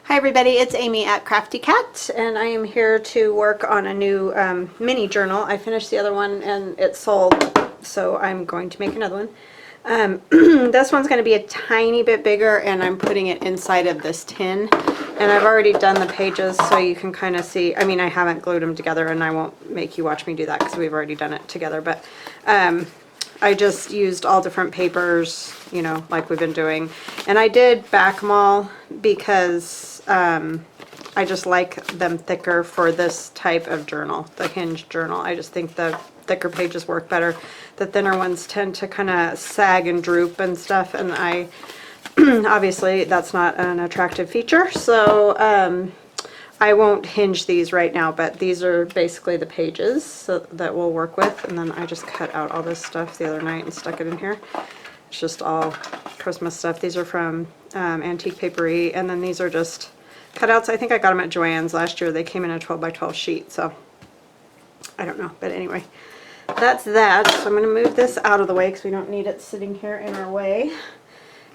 Hi everybody, it's Amy at Crafty Cat, and I am here to work on a new mini journal. I finished the other one and it sold, so I'm going to make another one. This one's going to be a tiny bit bigger, and I'm putting it inside of this tin. And I've already done the pages, so you can kind of see. I mean, I haven't glued them together, and I won't make you watch me do that because we've already done it together. But I just used all different papers, you know, like we've been doing. And I did back them all because I just like them thicker for this type of journal, the hinged journal. I just think the thicker pages work better. The thinner ones tend to kind of sag and droop and stuff, and I obviously that's not an attractive feature, so I won't hinge these right now, but these are basically the pages so that we'll work with. And then I just cut out all this stuff the other night and stuck it in here. It's just all Christmas stuff. These are from Antique Papery, and then these are just cutouts. I think I got them at Joann's last year. They came in a 12 by 12 sheet, so I don't know. But anyway, that's that. So I'm going to move this out of the way because we don't need it sitting here in our way.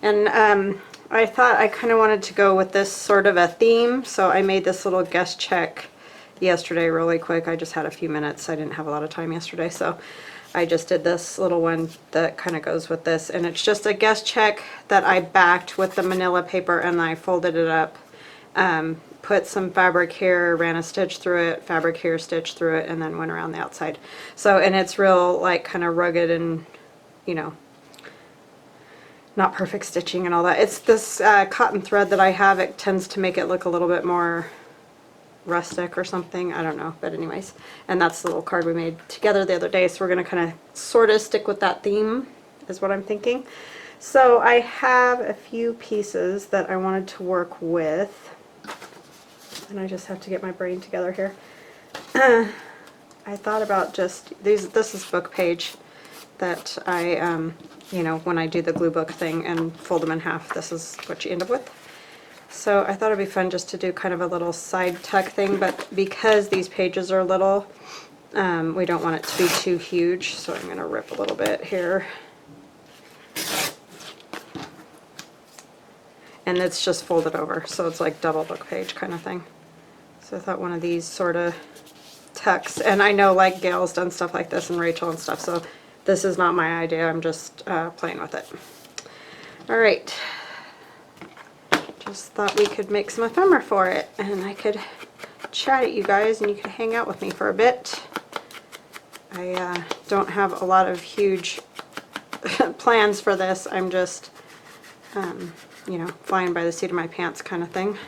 And I thought I kind of wanted to go with this sort of a theme, so I made this little guest check yesterday really quick. I just had a few minutes. I didn't have a lot of time yesterday, so I just did this little one that kind of goes with this. And it's just a guest check that I backed with the manila paper, and I folded it up, put some fabric here, ran a stitch through it, fabric here, stitch through it, and then went around the outside. So, and it's real like kind of rugged and, you know, not perfect stitching and all that. It's this cotton thread that I have. It tends to make it look a little bit more rustic or something. I don't know. But anyways, and that's the little card we made together the other day. So we're going to kind of sort of stick with that theme is what I'm thinking. So I have a few pieces that I wanted to work with. And I just have to get my brain together here. I thought about just these. This is book page that I you know, when I do the glue book thing and fold them in half, this is what you end up with. So I thought it'd be fun just to do kind of a little side tuck thing, but because these pages are little, we don't want it to be too huge, so I'm going to rip a little bit here. And it's just folded over, so it's like double book page kind of thing. So I thought one of these sort of tucks, and I know like Gail's done stuff like this and Rachel and stuff, so this is not my idea. I'm just playing with it. All right. Just thought we could make some ephemera for it, and I could chat at you guys, and you could hang out with me for a bit. I don't have a lot of huge plans for this. I'm just, you know, flying by the seat of my pants kind of thing.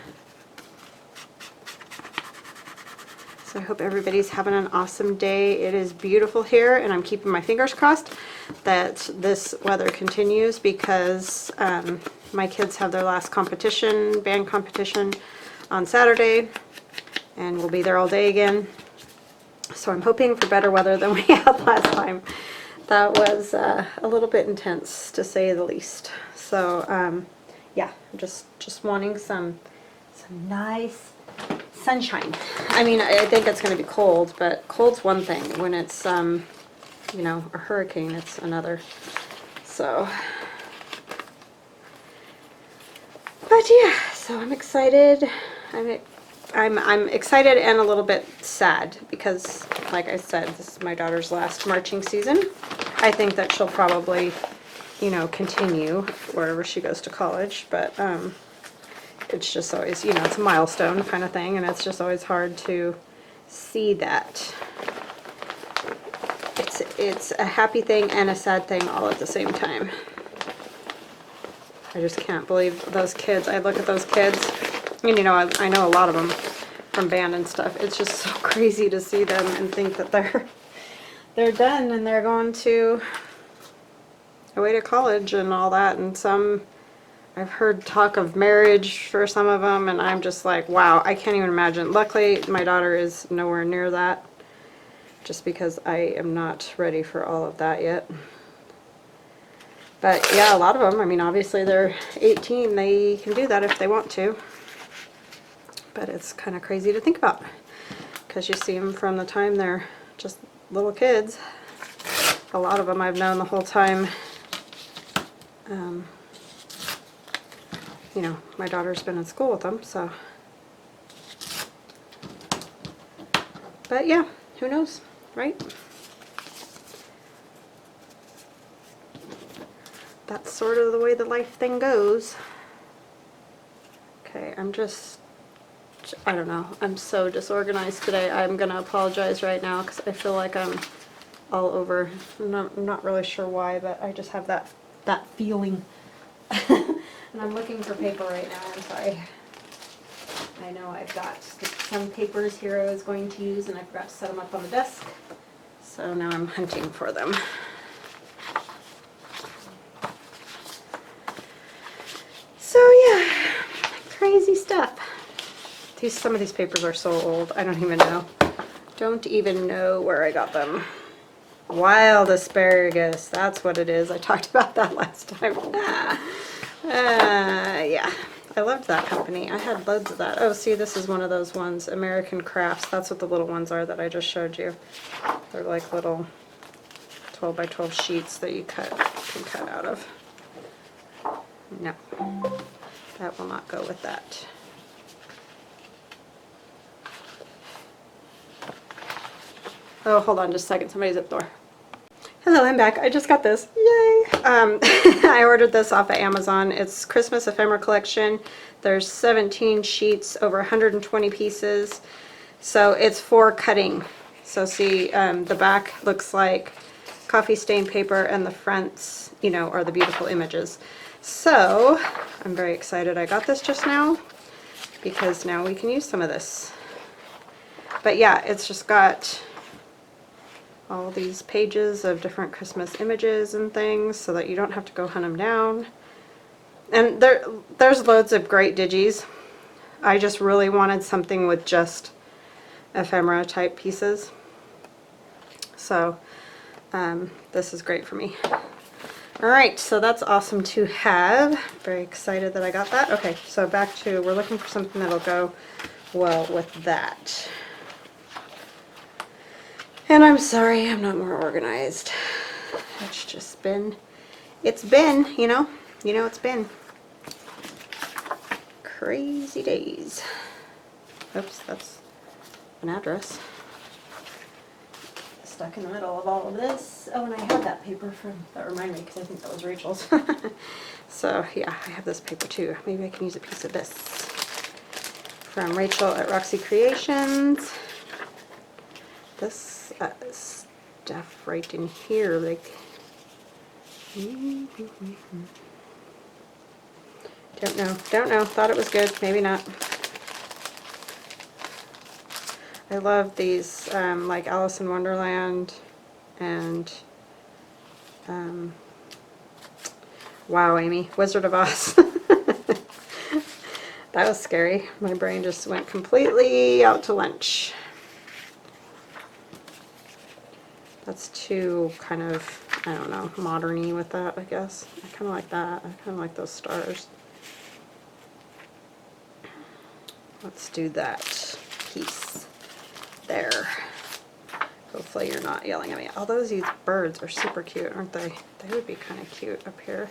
So I hope everybody's having an awesome day. It is beautiful here, and I'm keeping my fingers crossed that this weather continues because my kids have their last competition, band competition, on Saturday, and we'll be there all day again. So I'm hoping for better weather than we had last time. That was a little bit intense, to say the least. So yeah, I'm just wanting some nice sunshine. I mean, I think it's going to be cold, but cold's one thing. When it's, you know, a hurricane, it's another. So, but yeah, so I'm excited. I'm excited and a little bit sad because, like I said, this is my daughter's last marching season. I think that she'll probably, you know, continue wherever she goes to college, but it's just always, you know, it's a milestone kind of thing, and it's just always hard to see that. It's a happy thing and a sad thing all at the same time. I just can't believe those kids. I look at those kids, and you know, I know a lot of them from band and stuff. It's just so crazy to see them and think that they're done and they're going to away to college and all that, and some I've heard talk of marriage for some of them, and I'm just like, wow, I can't even imagine. Luckily, my daughter is nowhere near that, just because I am not ready for all of that yet. But yeah, a lot of them, I mean, obviously they're 18, they can do that if they want to. But it's kind of crazy to think about, because you see them from the time they're just little kids. A lot of them I've known the whole time. you know, my daughter's been in school with them, so. But yeah, who knows, right? That's sort of the way the life thing goes. Okay, I don't know, I'm so disorganized today. I'm gonna apologize right now because I feel like I'm all over. I'm not really sure why, but I just have that feeling. And I'm looking for paper right now, I'm sorry. I know I've got some papers here I was going to use and I forgot to set them up on the desk. So now I'm hunting for them. So yeah, crazy stuff. Some of these papers are so old, I don't even know. Don't even know where I got them. Wild asparagus, that's what it is. I talked about that last time. Yeah, I loved that company. I had loads of that. Oh, see, this is one of those ones, American Crafts. That's what the little ones are that I just showed you. They're like little 12 by 12 sheets that you can cut out of. No, that will not go with that. Oh, hold on just a second. Somebody's at the door. Hello, I'm back. I just got this. Yay! I ordered this off of Amazon. It's Christmas Ephemera collection. There's 17 sheets, over 120 pieces. So it's for cutting. So see, the back looks like coffee stain paper and the fronts, you know, are the beautiful images. So I'm very excited I got this just now because now we can use some of this. But yeah, it's just got all these pages of different Christmas images and things so that you don't have to go hunt them down. And there's loads of great digis. I just really wanted something with just ephemera type pieces. So this is great for me. Alright, so that's awesome to have. Very excited that I got that. Okay, so back to, we're looking for something that'll go well with that. And I'm sorry I'm not more organized. It's just been, you know, it's been crazy days. Oops, that's an address. Stuck in the middle of all of this. Oh, and I had that paper that reminded me because I think that was Rachel's. So yeah, I have this paper too. Maybe I can use a piece of this. From Rachel at Roxy Creations. This stuff right in here, like, don't know, thought it was good, maybe not. I love these, like Alice in Wonderland and, wow, Amy, Wizard of Oz. That was scary. My brain just went completely out to lunch. That's too kind of, I don't know, modern-y with that, I guess. I kind of like that. I kind of like those stars. Let's do that piece there. Hopefully you're not yelling at me. Although these birds are super cute, aren't they? They would be kind of cute up here.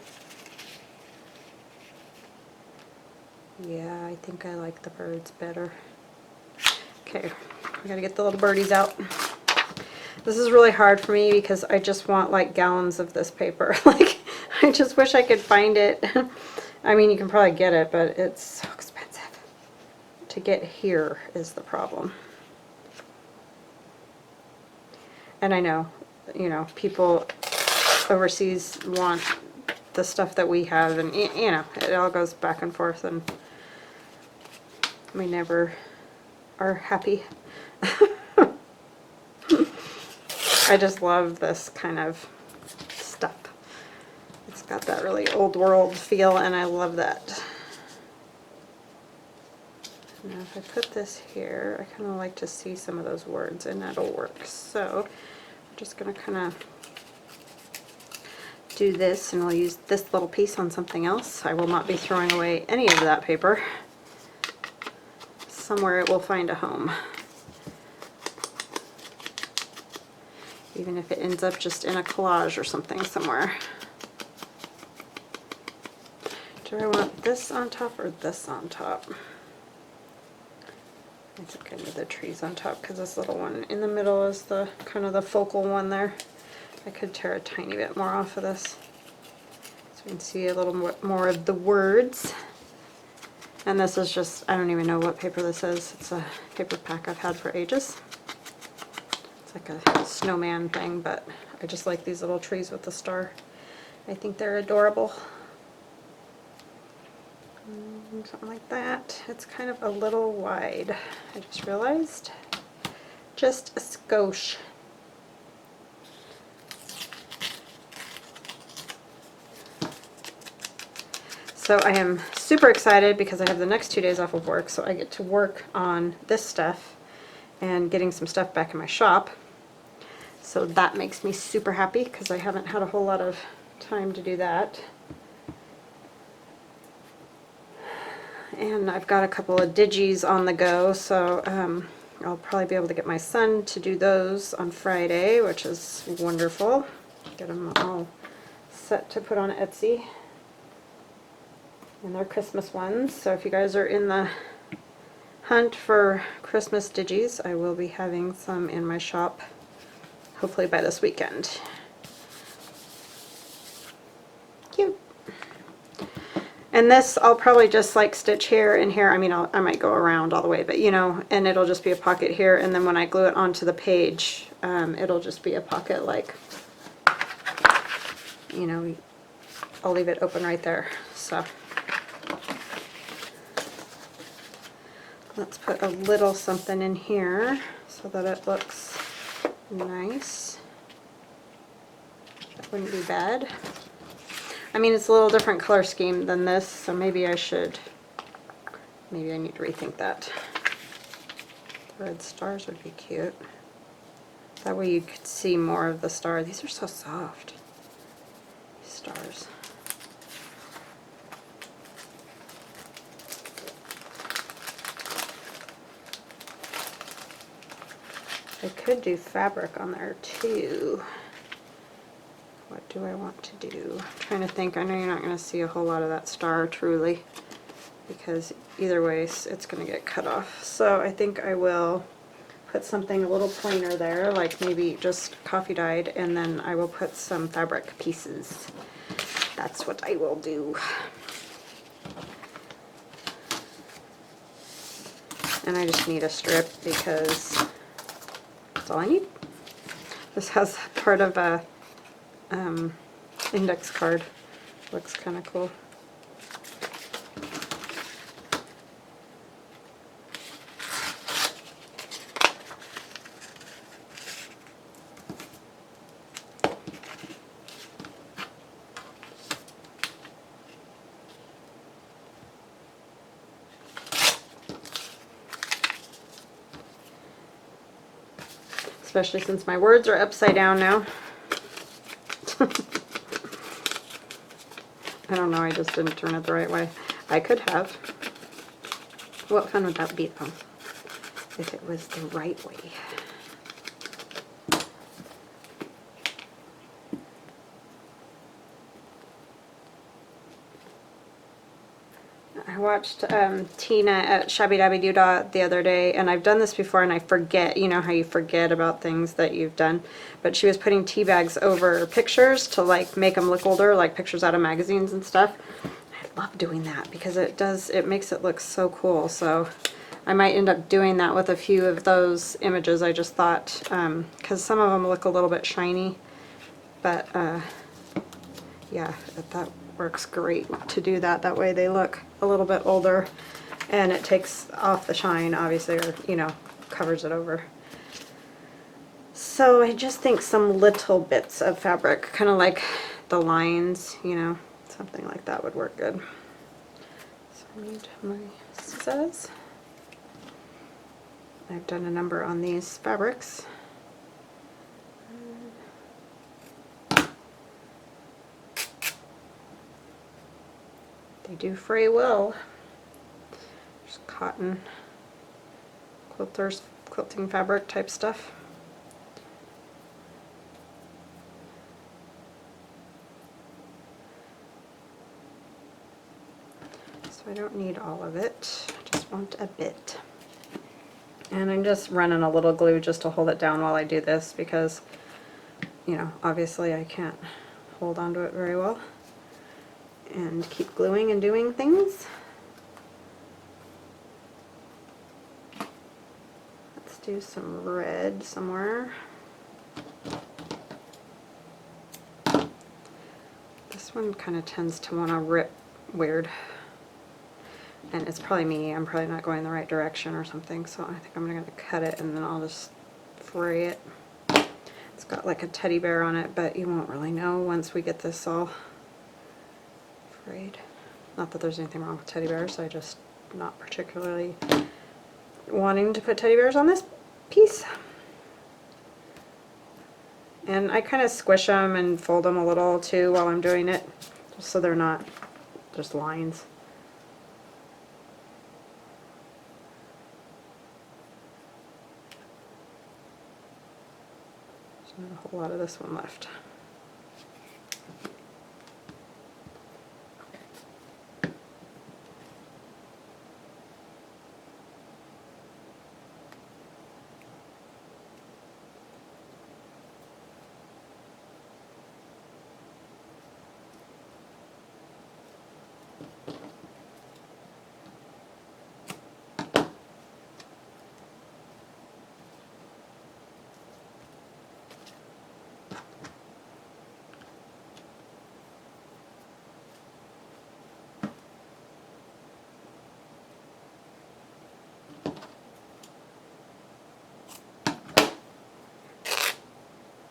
Yeah, I think I like the birds better. Okay, I gotta get the little birdies out. This is really hard for me because I just want like gallons of this paper. Like, I just wish I could find it. I mean, you can probably get it, but it's so expensive. To get here is the problem. And I know, you know, people overseas want the stuff that we have, and you know, it all goes back and forth, and we never are happy. I just love this kind of stuff. It's got that really old world feel, and I love that. Now if I put this here, I kind of like to see some of those words, and that'll work. So I'm just going to kind of do this, and I'll use this little piece on something else. I will not be throwing away any of that paper. Somewhere it will find a home. Even if it ends up just in a collage or something somewhere. Do I want this on top or this on top? I think I need the trees on top because this little one in the middle is the kind of the focal one there. I could tear a tiny bit more off of this so we can see a little more of the words. And this is just, I don't even know what paper this is. It's a paper pack I've had for ages. It's like a snowman thing, but I just like these little trees with the star. I think they're adorable. Something like that. It's kind of a little wide, I just realized. Just a skosh. So I am super excited because I have the next 2 days off of work, so I get to work on this stuff and getting some stuff back in my shop. So that makes me super happy because I haven't had a whole lot of time to do that. And I've got a couple of digis on the go, so I'll probably be able to get my son to do those on Friday, which is wonderful. Get them all set to put on Etsy. And they're Christmas ones, so if you guys are in the hunt for Christmas digis, I will be having some in my shop, hopefully by this weekend. Cute. And this I'll probably just like stitch here and here. I mean, I might go around all the way, but you know, and it'll just be a pocket here, and then when I glue it onto the page, it'll just be a pocket like, you know, I'll leave it open right there. So let's put a little something in here so that it looks nice. That wouldn't be bad. I mean, it's a little different color scheme than this, so maybe I need to rethink that. The red stars would be cute. That way you could see more of the star. These are so soft, these stars. I could do fabric on there too. What do I want to do? I'm trying to think. I know you're not going to see a whole lot of that star truly, because either way it's going to get cut off. So I think I will put something a little plainer there, like maybe just coffee dyed, and then I will put some fabric pieces. That's what I will do. And I just need a strip because that's all I need. This has part of a index card. Looks kind of cool. Especially since my words are upside down now. I don't know, I just didn't turn it the right way. I could have. What fun would that be, though, if it was the right way? I watched Tina at Shabby Dabby Doodah the other day, and I've done this before and I forget, you know how you forget about things that you've done, but she was putting tea bags over pictures to like make them look older, like pictures out of magazines and stuff. I love doing that because it makes it look so cool. So I might end up doing that with a few of those images. I just thought, because some of them look a little bit shiny, but yeah, that works great to do that. That way they look a little bit older and it takes off the shine, obviously, or, you know, covers it over. So I just think some little bits of fabric, kind of like the lines, you know, something like that would work good. So I need my scissors. I've done a number on these fabrics. They do fray well. There's cotton, quilting fabric type stuff. I don't need all of it, I just want a bit. And I'm just running a little glue just to hold it down while I do this because, you know, obviously I can't hold onto it very well. And keep gluing and doing things. Let's do some red somewhere. This one kind of tends to want to rip weird. And it's probably me, I'm probably not going the right direction or something, so I think I'm going to cut it and then I'll just fray it. It's got like a teddy bear on it, but you won't really know once we get this all frayed. Not that there's anything wrong with teddy bears, I just not particularly wanting to put teddy bears on this piece. And I kind of squish them and fold them a little too while I'm doing it, just so they're not just lines. There's not a whole lot of this one left.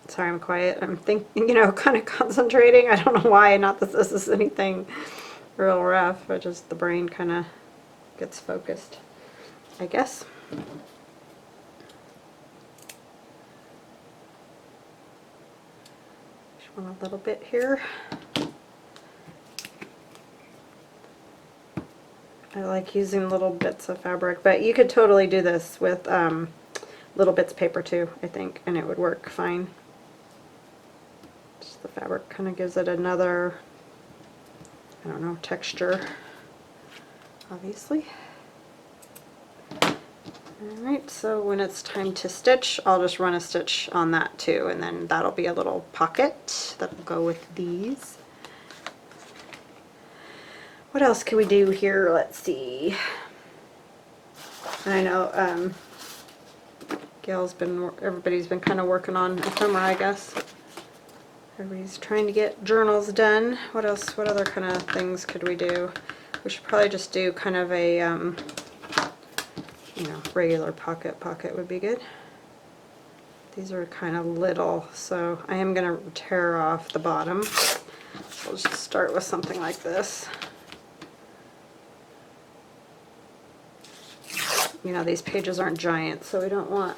Sorry, I'm quiet. I'm thinking, you know, kind of concentrating. I don't know why. Not that this is anything real rough, but just the brain kind of gets focused, I guess. Just want a little bit here. I like using little bits of fabric, but you could totally do this with little bits of paper too, I think, and it would work fine. Just the fabric kind of gives it another, I don't know, texture, obviously. Alright, so when it's time to stitch, I'll just run a stitch on that too, and then that'll be a little pocket that will go with these. What else can we do here? Let's see. I know everybody's been kind of working on ephemera, I guess. Everybody's trying to get journals done. What else? What other kind of things could we do? We should probably just do kind of a, you know, regular pocket would be good. These are kind of little, so I am going to tear off the bottom. So we'll just start with something like this. You know, these pages aren't giant, so we don't want...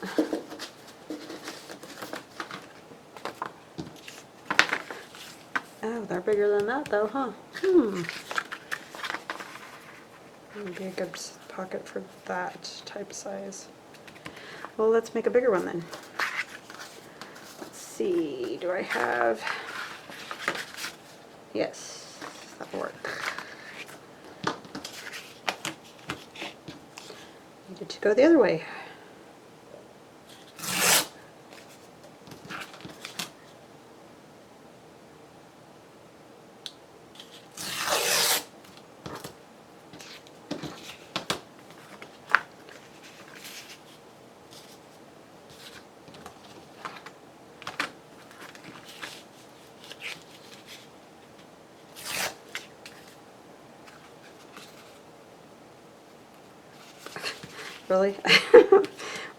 Oh, they're bigger than that though, huh? Would be a good pocket for that type size. Well, let's make a bigger one then. Let's see, do I have... Yes, that'll work. Needed to go the other way. Really?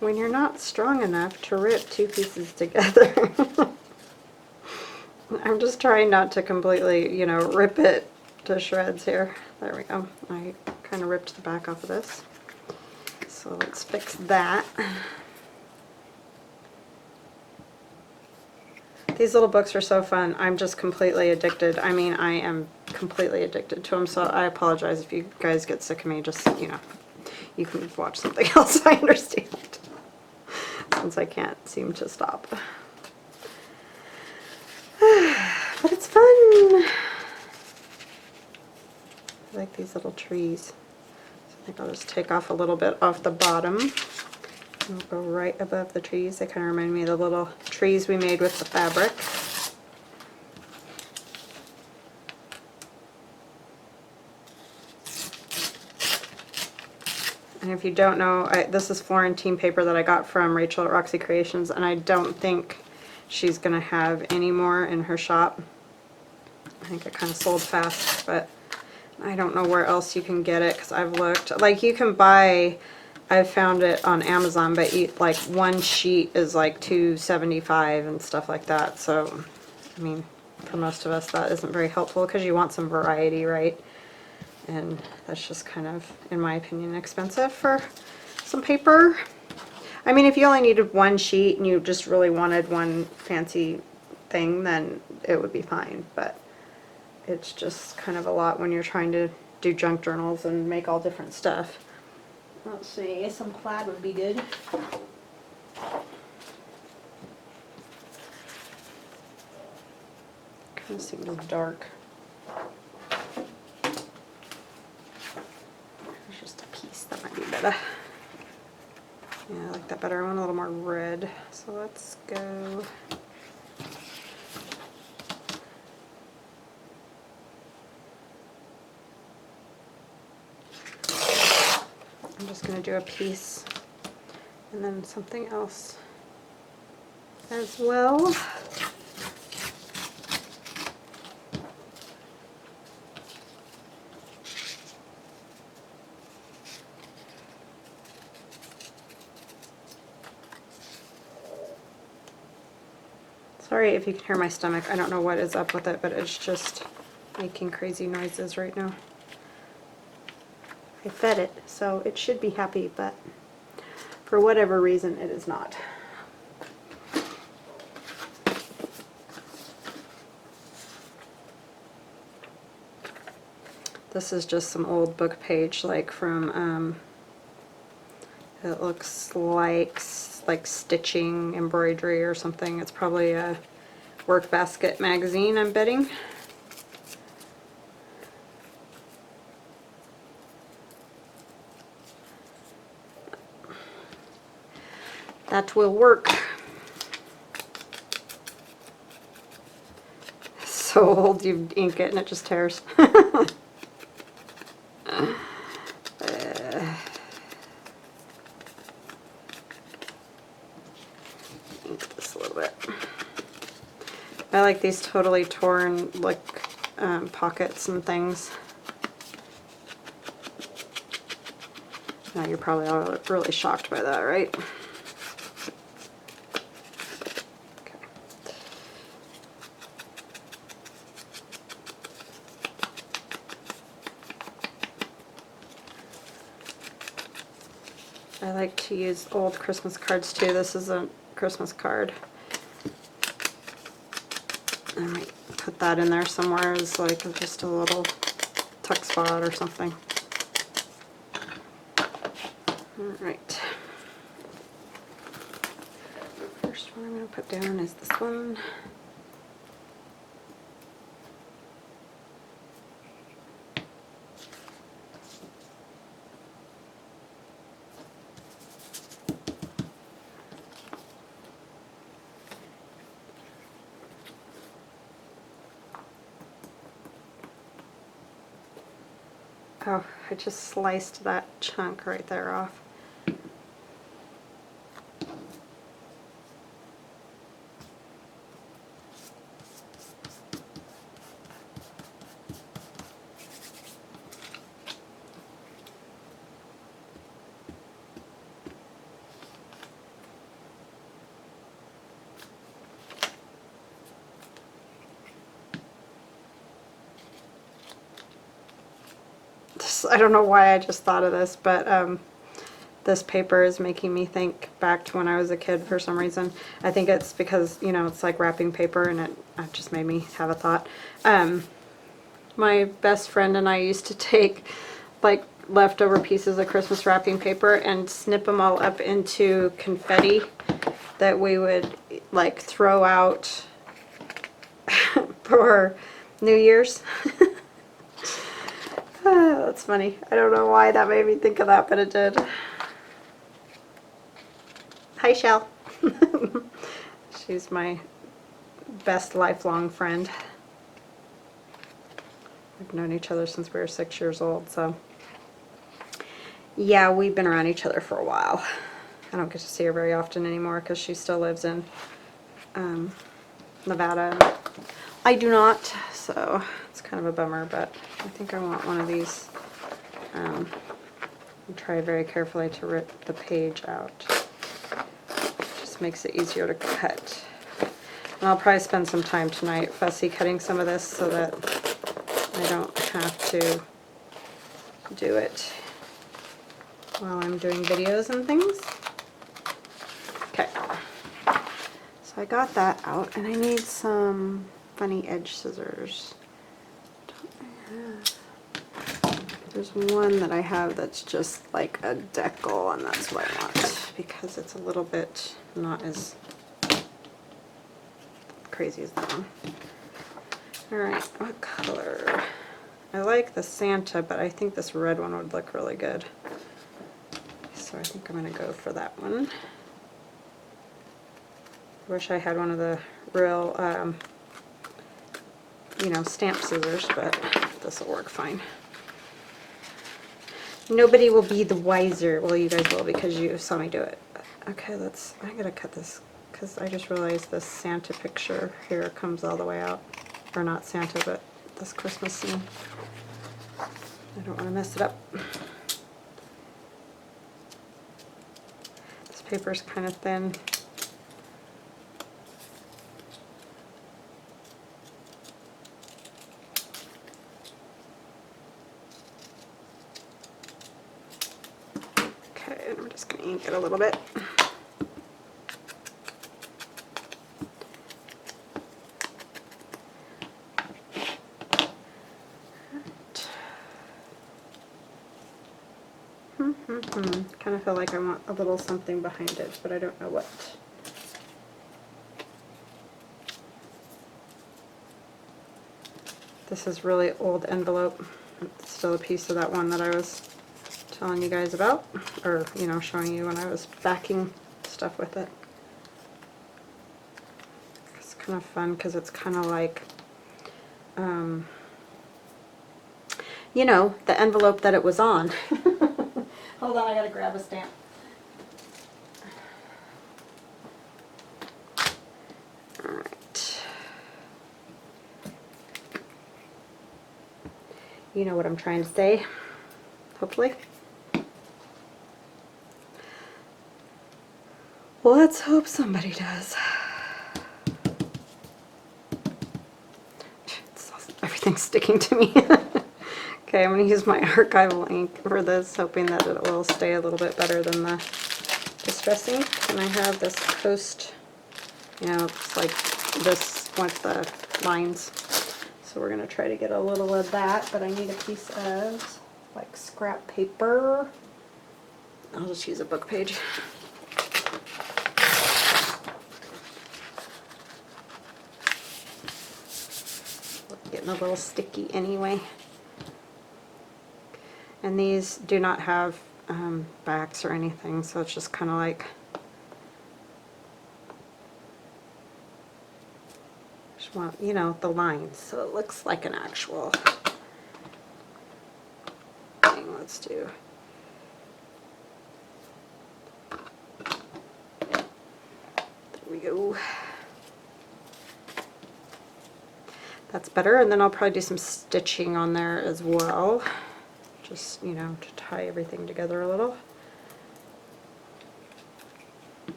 When you're not strong enough to rip two pieces together. I'm just trying not to completely, you know, rip it to shreds here. There we go. I kind of ripped the back off of this. So let's fix that. These little books are so fun. I'm just completely addicted. I mean, I am completely addicted to them, so I apologize if you guys get sick of me. Just, you know, you can watch something else, I understand. Since I can't seem to stop. But it's fun. like these little trees. So I think I'll just take off a little bit off the bottom and go right above the trees. They kind of remind me of the little trees we made with the fabric. And if you don't know, this is Florentine paper that I got from Rachel at Roxy Creations, and I don't think she's going to have any more in her shop. I think it kind of sold fast, but I don't know where else you can get it because I've looked. Like, you can buy, I've found it on Amazon, but like one sheet is like $2.75 and stuff like that. So, I mean, for most of us that isn't very helpful because you want some variety, right? And that's just kind of, in my opinion, expensive for some paper. I mean, if you only needed one sheet and you just really wanted one fancy thing, then it would be fine. But it's just kind of a lot when you're trying to do junk journals and make all different stuff. Let's see, some plaid would be good. Kind of seems dark. There's just a piece that might be better. Yeah, I like that better. I want a little more red. So let's go. I'm just going to do a piece and then something else as well. Sorry if you can hear my stomach. I don't know what is up with it, but it's just making crazy noises right now. I fed it, so it should be happy, but for whatever reason, it is not. This is just some old book page, like from, it looks like stitching, embroidery or something. It's probably a Work Basket magazine, I'm betting. That will work. So old, you ink it and it just tears. Ink this a little bit. I like these totally torn, like, pockets and things. Now you're probably all really shocked by that, right? I like to use old Christmas cards too. This is a Christmas card. I might put that in there somewhere as like just a little tuck spot or something. Alright. First one I'm going to put down is this one. Oh, I just sliced that chunk right there off. I don't know why I just thought of this, but this paper is making me think back to when I was a kid for some reason. I think it's because, you know, it's like wrapping paper, and it just made me have a thought. My best friend and I used to take like leftover pieces of Christmas wrapping paper and snip them all up into confetti that we would like throw out for New Year's. That's funny. I don't know why that made me think of that, but it did. Hi, Shell. She's my best lifelong friend. We've known each other since we were 6 years old, so yeah, we've been around each other for a while. I don't get to see her very often anymore because she still lives in Nevada. And I do not, so it's kind of a bummer, but I think I want one of these. I'll try very carefully to rip the page out. Just makes it easier to cut. And I'll probably spend some time tonight fussy cutting some of this so that I don't have to do it while I'm doing videos and things. Okay, so I got that out, and I need some funny edge scissors. There's one that I have that's just like a decal, and that's what I want because it's a little bit not as crazy as that one. Alright, what color? I like the Santa, but I think this red one would look really good. So I think I'm going to go for that one. I wish I had one of the real, you know, stamp scissors, but this will work fine. Nobody will be the wiser. Well, you guys will because you saw me do it. Okay, I gotta cut this because I just realized this Santa picture here comes all the way out. Or not Santa, but this Christmas scene. I don't want to mess it up. This paper's kind of thin. Okay, and I'm just going to ink it a little bit. Kind of feel like I want a little something behind it, but I don't know what. This is really old envelope. It's still a piece of that one that I was telling you guys about, or, you know, showing you when I was backing stuff with it. It's kind of fun because it's kind of like, you know, the envelope that it was on. Hold on, I gotta grab a stamp. Alright. You know what I'm trying to say, hopefully. Well, let's hope somebody does. Everything's sticking to me. Okay, I'm going to use my archival ink for this, hoping that it will stay a little bit better than the Distress ink. And I have this Coast, you know, it's like this with the lines. So we're going to try to get a little of that, but I need a piece of like scrap paper. I'll just use a book page. Getting a little sticky anyway. And these do not have backs or anything, so it's just kind of like, just want, you know, the lines, so it looks like an actual thing. Let's do. There we go. That's better, and then I'll probably do some stitching on there as well. Just, you know, to tie everything together a little.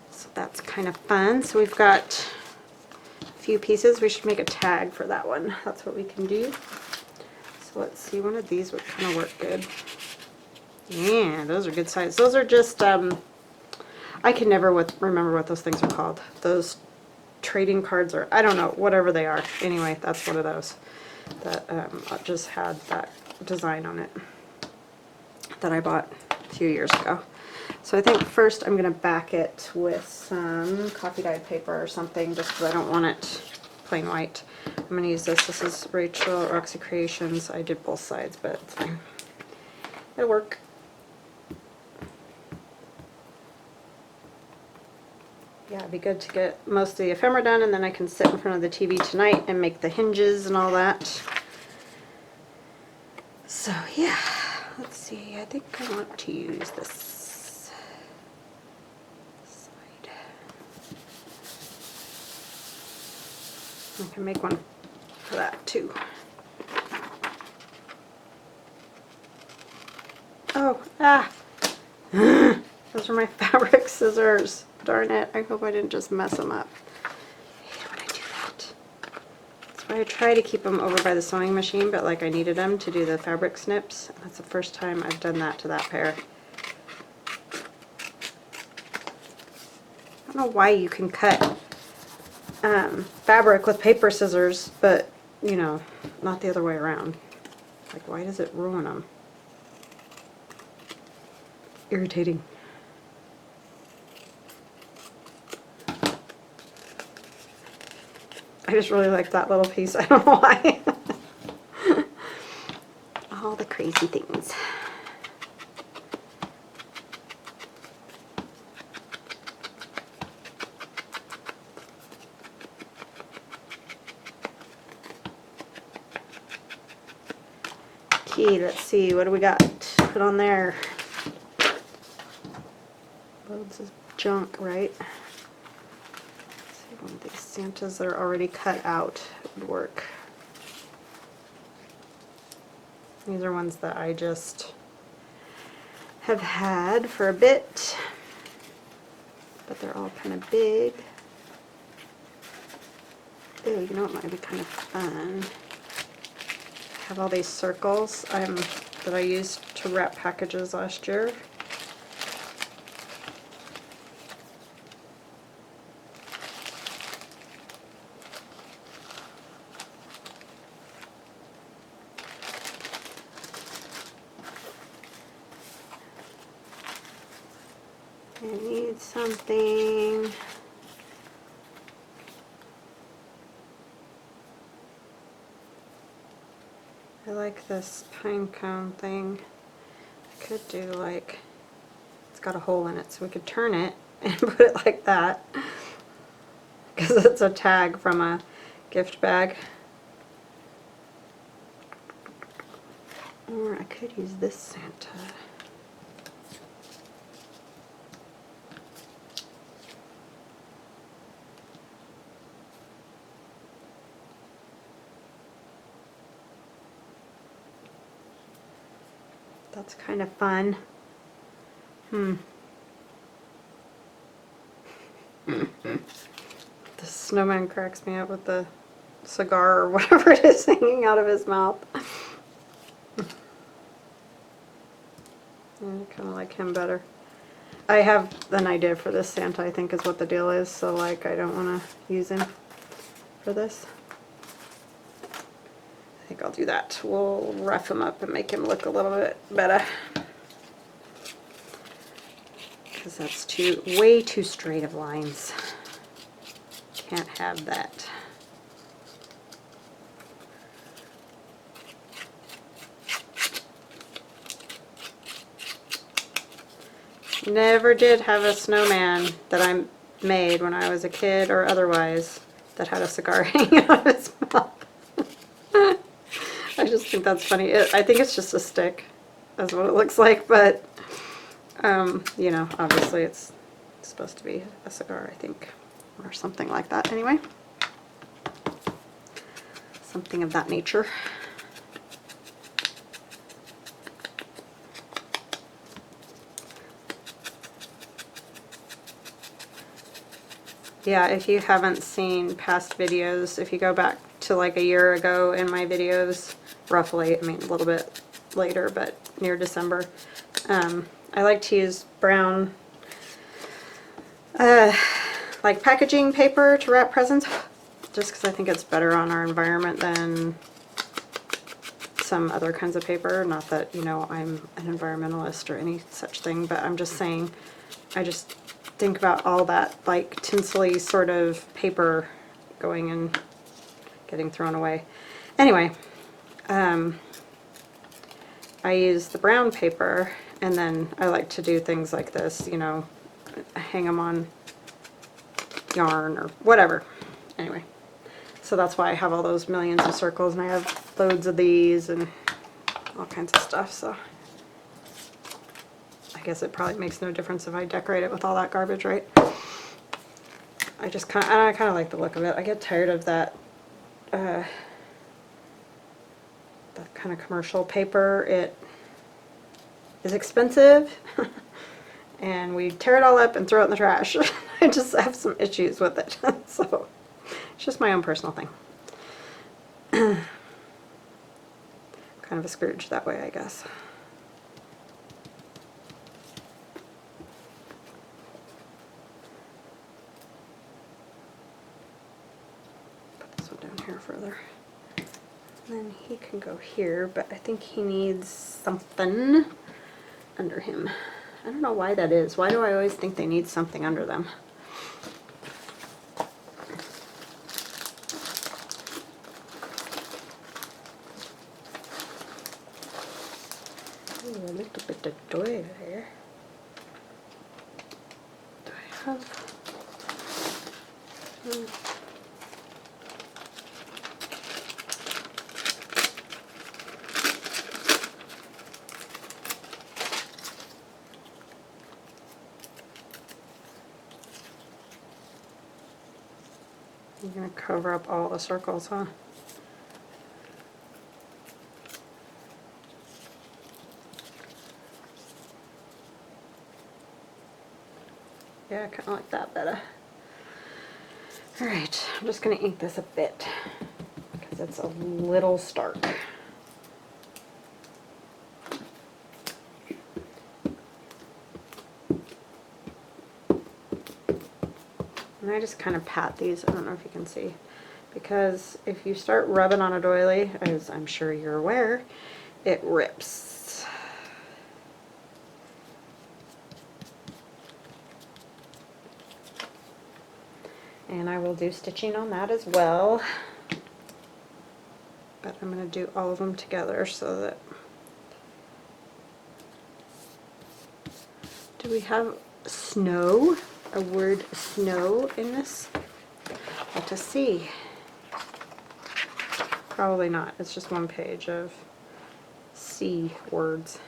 So that's kind of fun. So we've got a few pieces. We should make a tag for that one. That's what we can do. So let's see, one of these would kind of work good. Yeah, those are good size. Those are just, I can never remember what those things are called. Those trading cards, or I don't know, whatever they are. Anyway, that's one of those that just had that design on it that I bought a few years ago. So I think first I'm going to back it with some coffee dyed paper or something, just because I don't want it plain white. I'm going to use this. This is Rachel Roxy Creations. I did both sides, but it's fine. It'll work. Yeah, it'd be good to get most of the ephemera done, and then I can sit in front of the TV tonight and make the hinges and all that. So yeah, let's see. I think I want to use this side. I can make one for that too. Oh, those are my fabric scissors. Darn it, I hope I didn't just mess them up. I hate when I do that. That's why I try to keep them over by the sewing machine, but like I needed them to do the fabric snips. That's the first time I've done that to that pair. I don't know why you can cut fabric with paper scissors, but you know, not the other way around. Like, why does it ruin them? Irritating. I just really like that little piece. I don't know why. All the crazy things. Okay, let's see. What do we got? Put on there. Loads of junk, right? One of these Santas that are already cut out would work. These are ones that I just have had for a bit, but they're all kind of big. Ooh, you know what might be kind of fun? I have all these circles that I used to wrap packages last year. I need something. I like this pine cone thing. I could do like, it's got a hole in it, so we could turn it and put it like that. Because it's a tag from a gift bag. Or I could use this Santa. That's kind of fun. The snowman cracks me up with the cigar or whatever it is hanging out of his mouth. I kind of like him better. I have an idea for this Santa, I think is what the deal is, so like I don't want to use him for this. I think I'll do that. We'll rough him up and make him look a little bit better. Because that's way too straight of lines. Can't have that. Never did have a snowman that I made when I was a kid or otherwise that had a cigar hanging out of his mouth. I just think that's funny. I think it's just a stick. That's what it looks like, but you know, obviously it's supposed to be a cigar, I think, or something like that anyway. Something of that nature. Yeah, if you haven't seen past videos, if you go back to like a year ago in my videos, roughly, I mean a little bit later, but near December, I like to use brown like packaging paper to wrap presents, just because I think it's better on our environment than some other kinds of paper. Not that, you know, I'm an environmentalist or any such thing, but I'm just saying, I just think about all that like tinsely sort of paper going and getting thrown away. Anyway, I use the brown paper, and then I like to do things like this, you know, hang them on yarn or whatever. Anyway, so that's why I have all those millions of circles, and I have loads of these and all kinds of stuff. So I guess it probably makes no difference if I decorate it with all that garbage, right? I kind of like the look of it. I get tired of that that kind of commercial paper. It is expensive and we tear it all up and throw it in the trash. I just have some issues with it. So it's just my own personal thing. Kind of a Scrooge that way, I guess. Put this one down here further. And then he can go here, but I think he needs something under him. I don't know why that is. Why do I always think they need something under them? Ooh, a little bit of doy there. Do I have... You're going to cover up all the circles, huh? Yeah, I kind of like that better. Alright, I'm just going to ink this a bit because it's a little stark. And I just kind of pat these, I don't know if you can see, because if you start rubbing on a doily, as I'm sure you're aware, it rips. And I will do stitching on that as well, but I'm going to do all of them together so that... Do we have snow? A word snow in this? Let us see. Probably not. It's just one page of C words.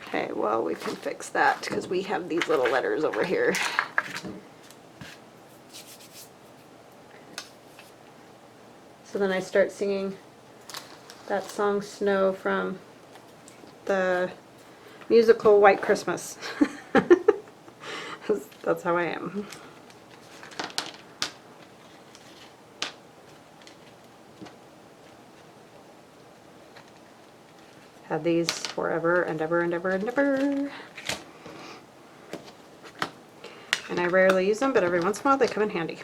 Okay, well, we can fix that because we have these little letters over here. So then I start singing that song Snow from the musical White Christmas. That's how I am. Had these forever and ever and ever and ever. And I rarely use them, but every once in a while they come in handy.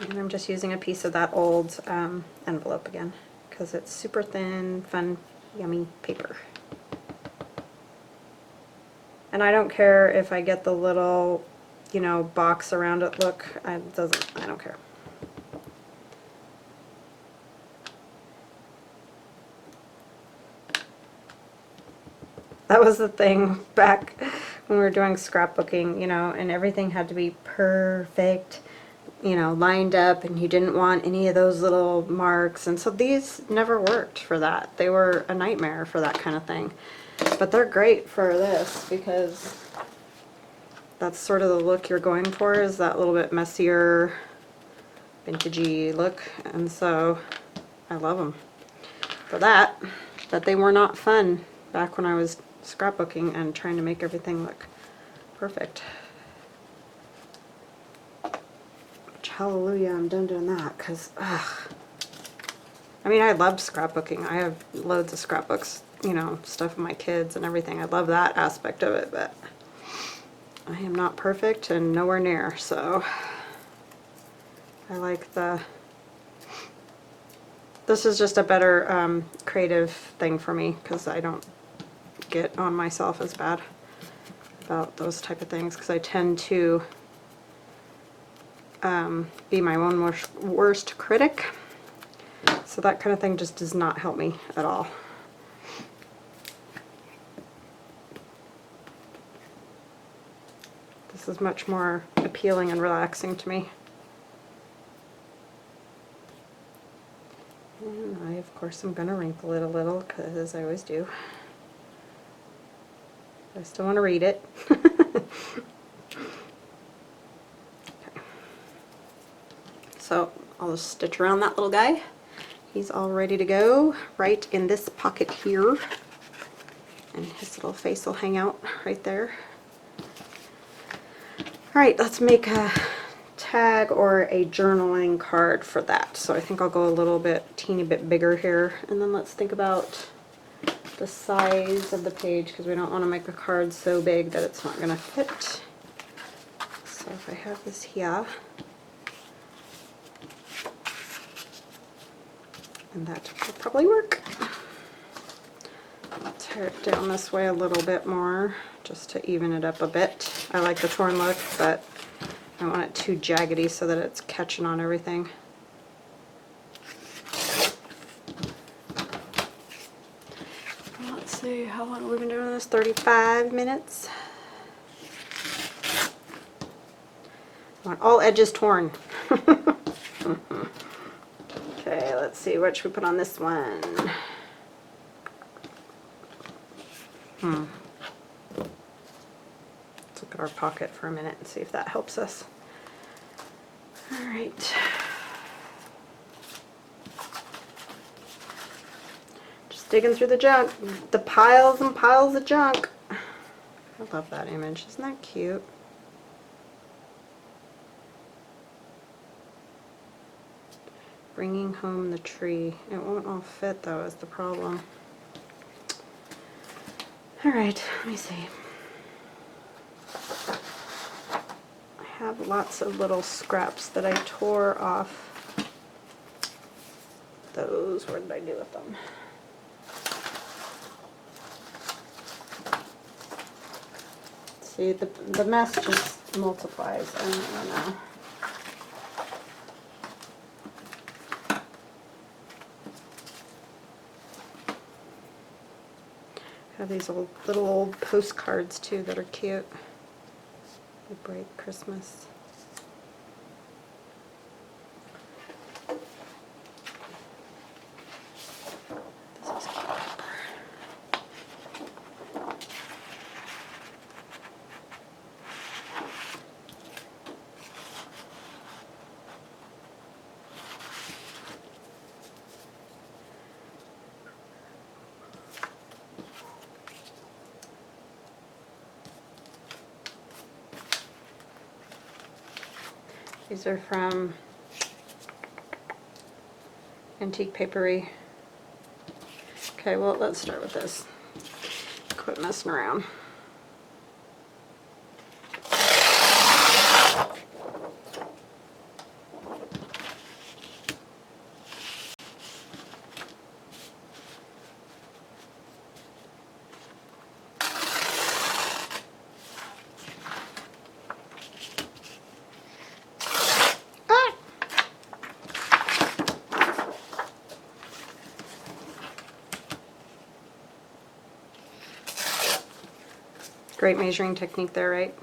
And I'm just using a piece of that old envelope again, because it's super thin, fun, yummy paper. And I don't care if I get the little, you know, box around it look. I don't care. That was the thing back when we were doing scrapbooking, you know, and everything had to be perfect, you know, lined up, and you didn't want any of those little marks. And so these never worked for that. They were a nightmare for that kind of thing. But they're great for this because that's sort of the look you're going for, is that little bit messier, vintagey look. And so I love them for that. But they were not fun back when I was scrapbooking and trying to make everything look perfect. Which, hallelujah, I'm done doing that, because, ugh. I mean, I love scrapbooking. I have loads of scrapbooks, you know, stuff of my kids and everything. I love that aspect of it, but I am not perfect and nowhere near, so I like this is just a better creative thing for me because I don't get on myself as bad about those type of things because I tend to be my own worst critic. So that kind of thing just does not help me at all. This is much more appealing and relaxing to me. And I, of course, am going to wrinkle it a little, because I always do. I still want to read it. Okay. So I'll just stitch around that little guy. He's all ready to go right in this pocket here. And his little face will hang out right there. Alright, let's make a tag or a journaling card for that. So I think I'll go a little bit, teeny bit bigger here. And then let's think about the size of the page because we don't want to make a card so big that it's not going to fit. So if I have this here, and that will probably work. I'll tear it down this way a little bit more just to even it up a bit. I like the torn look, but I don't want it too jaggedy so that it's catching on everything. Let's see, how long have we been doing this? 35 minutes. I want all edges torn. Okay, let's see, what should we put on this one? Let's look at our pocket for a minute and see if that helps us. Alright. Just digging through the junk, the piles and piles of junk. I love that image, isn't that cute? Bringing home the tree. It won't all fit though, is the problem. Alright, let me see. I have lots of little scraps that I tore off. Those, what did I do with them? See, the mess just multiplies. I don't know. I have these little old postcards too that are cute. They break Christmas. This is cute. These are from Antique Papery. Okay, well, let's start with this. Quit messing around. Great measuring technique there, right?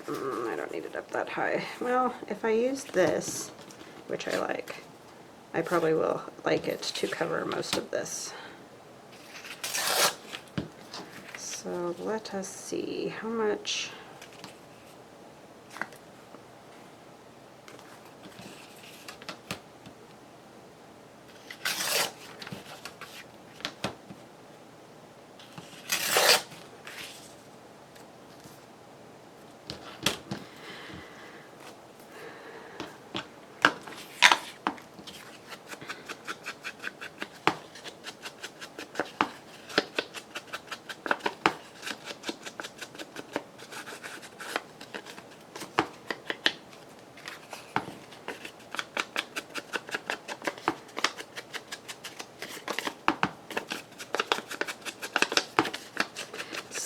I don't need it up that high. Well, if I use this, which I like, I probably will like it to cover most of this. So let us see how much.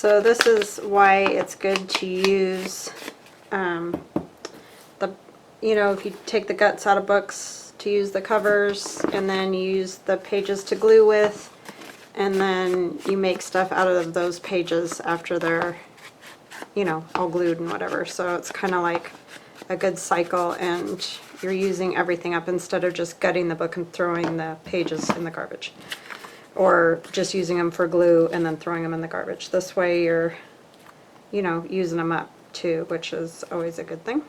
So this is why it's good to use if you take the guts out of books, to use the covers and then use the pages to glue with, and then you make stuff out of those pages after they're, all glued and whatever. So it's kind of like a good cycle, and you're using everything up instead of just gutting the book and throwing the pages in the garbage, or just using them for glue and then throwing them in the garbage. This way you're, using them up too, which is always a good thing.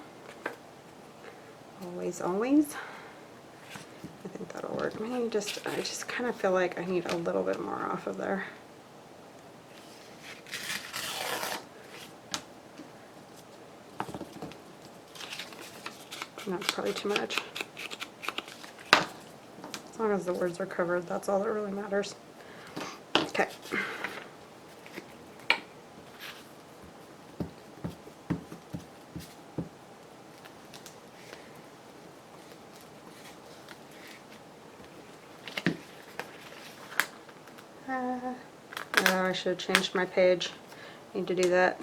Always, always. I think that'll work. I just kind of feel like I need a little bit more off of there. That's probably too much. As long as the words are covered, that's all that really matters. Okay. Oh, I should have changed my page. Need to do that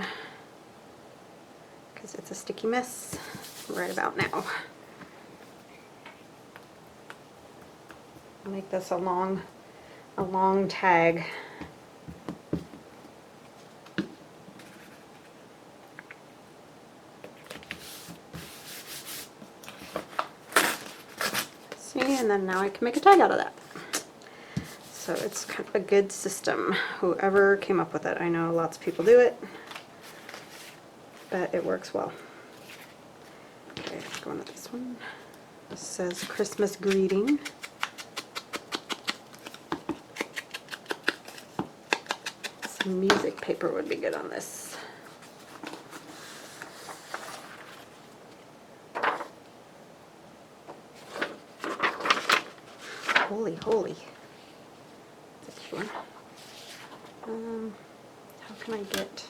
because it's a sticky mess right about now. I'll make this a long tag. See, and then now I can make a tag out of that. So it's kind of a good system. Whoever came up with it, I know lots of people do it, but it works well. Okay, let's go on to this one. This says Christmas greeting. Some music paper would be good on this. Holy. How can I get...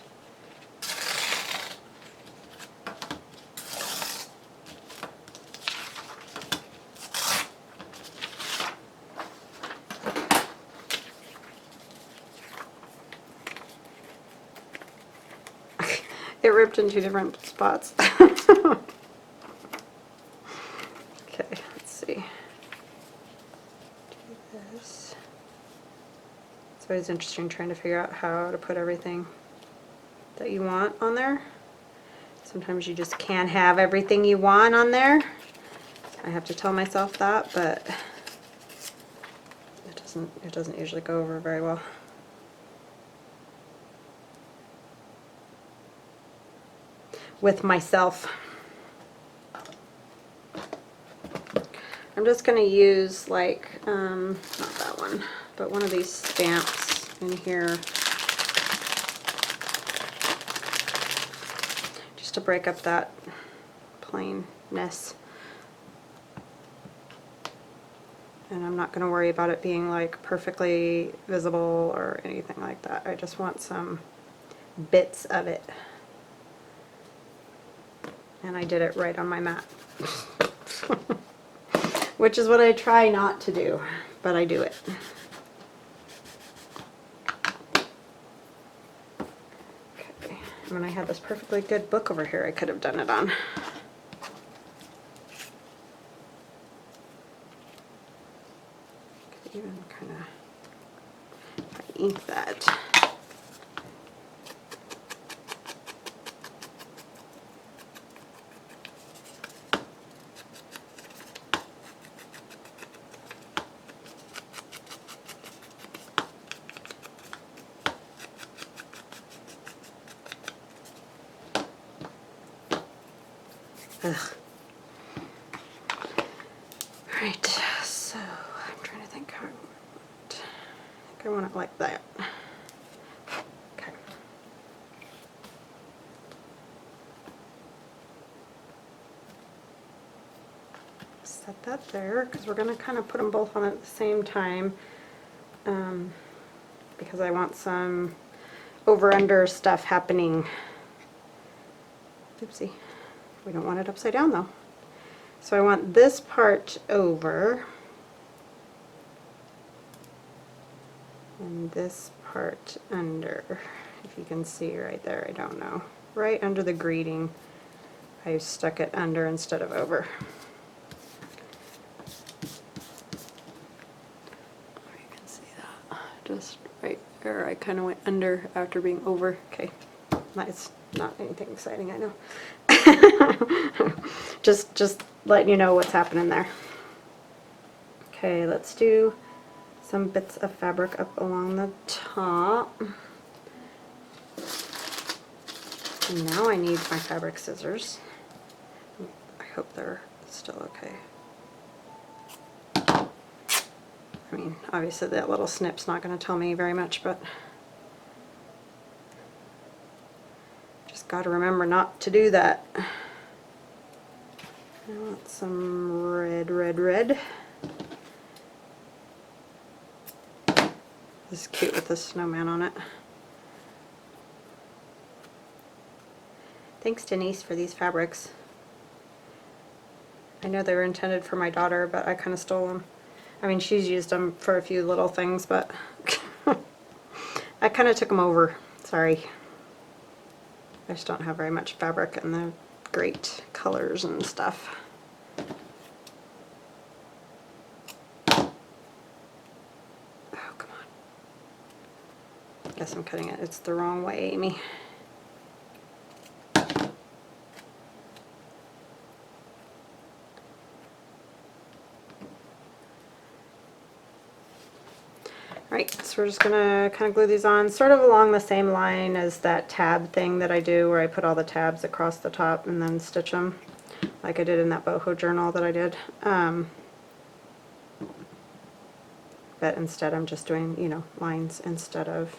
It ripped in two different spots. Okay, let's see. Do this. It's always interesting trying to figure out how to put everything that you want on there. Sometimes you just can't have everything you want on there. I have to tell myself that, but it doesn't usually go over very well. With myself. I'm just going to use like, not that one, but one of these stamps in here just to break up that plainness. And I'm not going to worry about it being like perfectly visible or anything like that. I just want some bits of it. And I did it right on my mat. Which is what I try not to do, but I do it. Okay, and when I had this perfectly good book over here I could have done it on. Could even kind of ink that. Ugh. Right, so I'm trying to think how I want it like that. Okay. Set that there, because we're going to kind of put them both on at the same time, because I want some over-under stuff happening. Oopsie. We don't want it upside down though. So I want this part over and this part under if you can see right there, I don't know. Right under the greeting, I stuck it under instead of over. You can see that. Just right there, I kind of went under after being over. Okay, it's not anything exciting, I know. just letting you know what's happening there. Okay, let's do some bits of fabric up along the top. And now I need my fabric scissors. I hope they're still okay. I mean, obviously that little snip's not going to tell me very much, but just got to remember not to do that. I want some red, red, red. This is cute with the snowman on it. Thanks, Denise, for these fabrics. I know they were intended for my daughter, but I kind of stole them. I mean, she's used them for a few little things, but I kind of took them over. Sorry. I just don't have very much fabric and the great colors and stuff. Oh, come on. Guess I'm cutting it. It's the wrong way, Amy. Right, so we're just gonna kind of glue these on, sort of along the same line as that tab thing that I do, where I put all the tabs across the top and then stitch them, like I did in that boho journal that I did. But instead I'm just doing, you know, lines instead of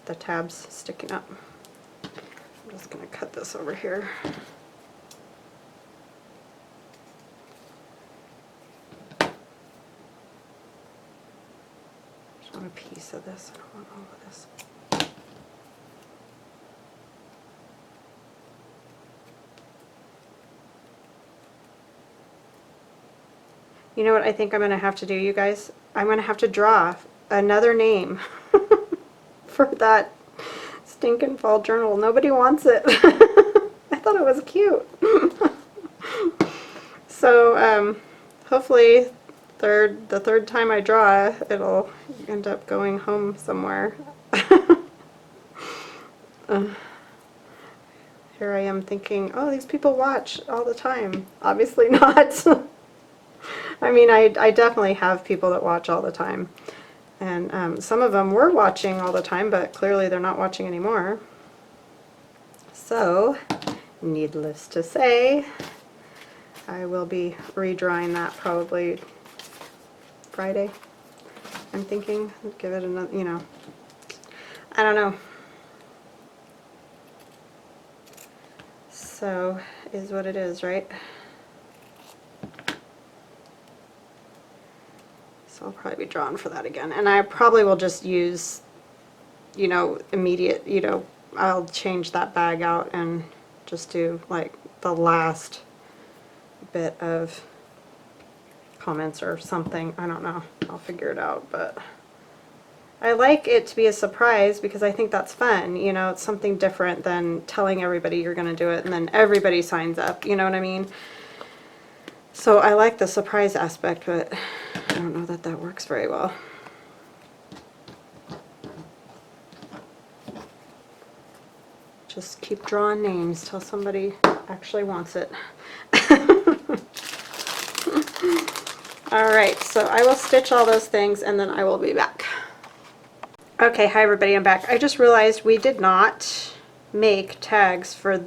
the tabs sticking up. I'm just gonna cut this over here. A piece of this. I don't want all of this. You know what I think I'm going to have to do, you guys? I'm going to have to draw another name for that stinking fall journal. Nobody wants it. I thought it was cute. So hopefully the third time I draw, it'll end up going home somewhere. Here I am thinking, oh, these people watch all the time. Obviously not. I mean, I definitely have people that watch all the time. And some of them were watching all the time, but clearly they're not watching anymore. So, needless to say, I will be redrawing that probably Friday. I'm thinking, give it another, you know, I don't know. So, is what it is, right? So I'll probably be drawn for that again. And I probably will just use, you know, immediate, you know, I'll change that bag out and just do like the last bit of comments or something. I don't know. I'll figure it out, but I like it to be a surprise because I think that's fun. You know, it's something different than telling everybody you're going to do it and then everybody signs up. You know what I mean? So I like the surprise aspect, but I don't know that that works very well. Just keep drawing names till somebody actually wants it. Alright, so I will stitch all those things and then I will be back. Okay, hi everybody, I'm back. I just realized we did not make tags for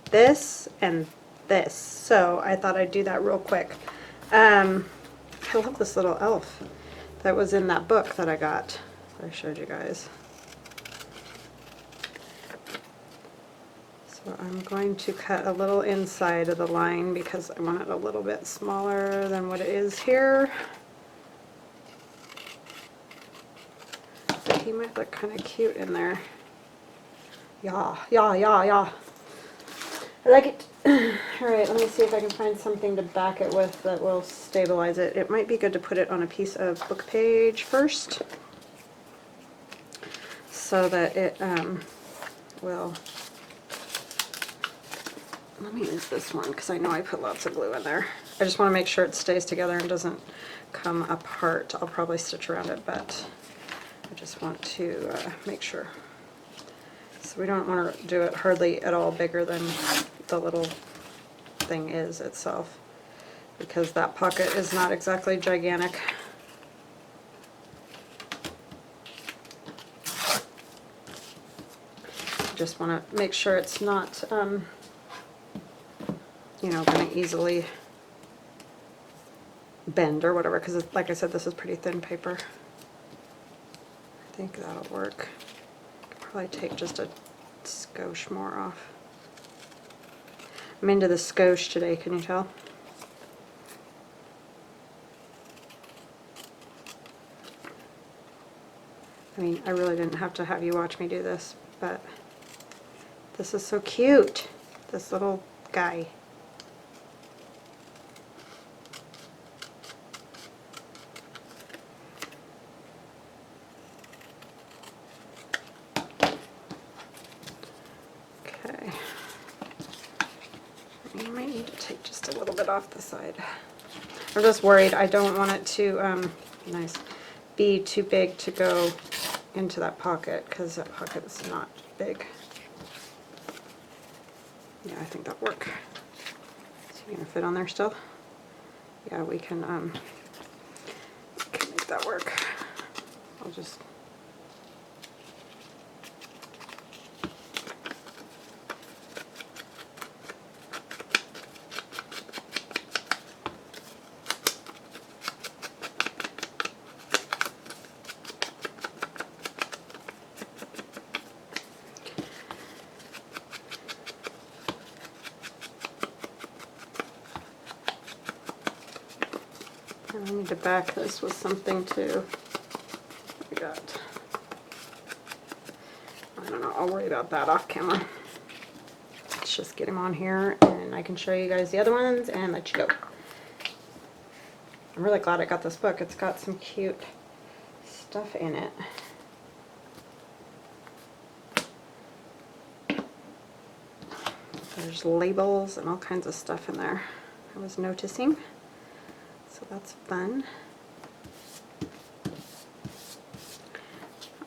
this and this, so I thought I'd do that real quick. I love this little elf that was in that book that I got, that I showed you guys. So I'm going to cut a little inside of the line because I want it a little bit smaller than what it is here. But he might look kind of cute in there. Yeah, yeah, yeah, yeah. I like it. Alright, let me see if I can find something to back it with that will stabilize it. It might be good to put it on a piece of book page first. so that it will, let me use this one because I know I put lots of glue in there. I just want to make sure it stays together and doesn't come apart. I'll probably stitch around it, but I just want to make sure. So we don't want to do it hardly at all bigger than the little thing is itself, because that pocket is not exactly gigantic. Just want to make sure it's not, you know, going to easily bend or whatever, because like I said, this is pretty thin paper. I think that'll work. Could probably take just a skosh more off. I'm into the skosh today, can you tell? I mean, I really didn't have to have you watch me do this, but this is so cute, this little guy. Okay. You might need to take just a little bit off the side. I'm just worried I don't want it to be too big to go into that pocket, because that pocket is not big. Yeah, I think that'll work. Is he gonna fit on there still? Yeah, we can make that work. I'll just I need to back this with something too. What we got? I don't know, I'll worry about that off camera. Let's just get him on here and I can show you guys the other ones and let you go. I'm really glad I got this book. It's got some cute stuff in it. There's labels and all kinds of stuff in there I was noticing. So that's fun.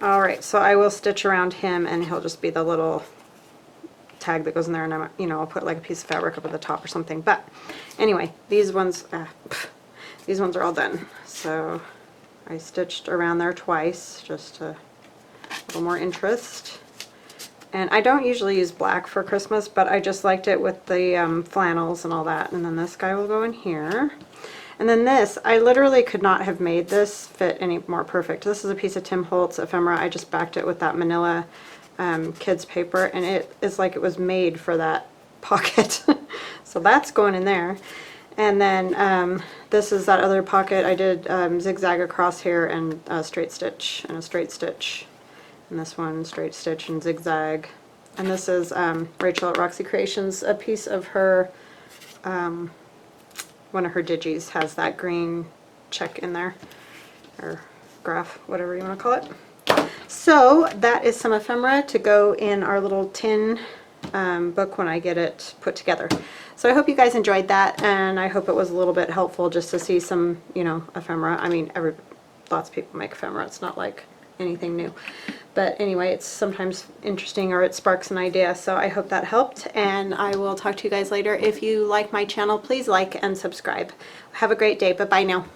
Alright, so I will stitch around him and he'll just be the little tag that goes in there, and I'll put like a piece of fabric up at the top or something. But anyway, these ones are all done. So I stitched around there twice, just to a little more interest. And I don't usually use black for Christmas, but I just liked it with the flannels and all that. And then this guy will go in here. And then this, I literally could not have made this fit any more perfect. This is a piece of Tim Holtz ephemera. I just backed it with that manila kids paper, and it is like it was made for that pocket. So that's going in there. And then this is that other pocket. I did zigzag across here and a straight stitch and a straight stitch. And this one, straight stitch and zigzag. And this is Rachel at Roxy Creations, a piece of her, one of her digis has that green check in there, or graph, whatever you want to call it. So that is some ephemera to go in our little tin book when I get it put together. So I hope you guys enjoyed that, and I hope it was a little bit helpful just to see some, ephemera. I mean, lots of people make ephemera. It's not like anything new. But anyway, it's sometimes interesting, or it sparks an idea. So I hope that helped, and I will talk to you guys later. If you like my channel, please like and subscribe. Have a great day. Bye-bye now.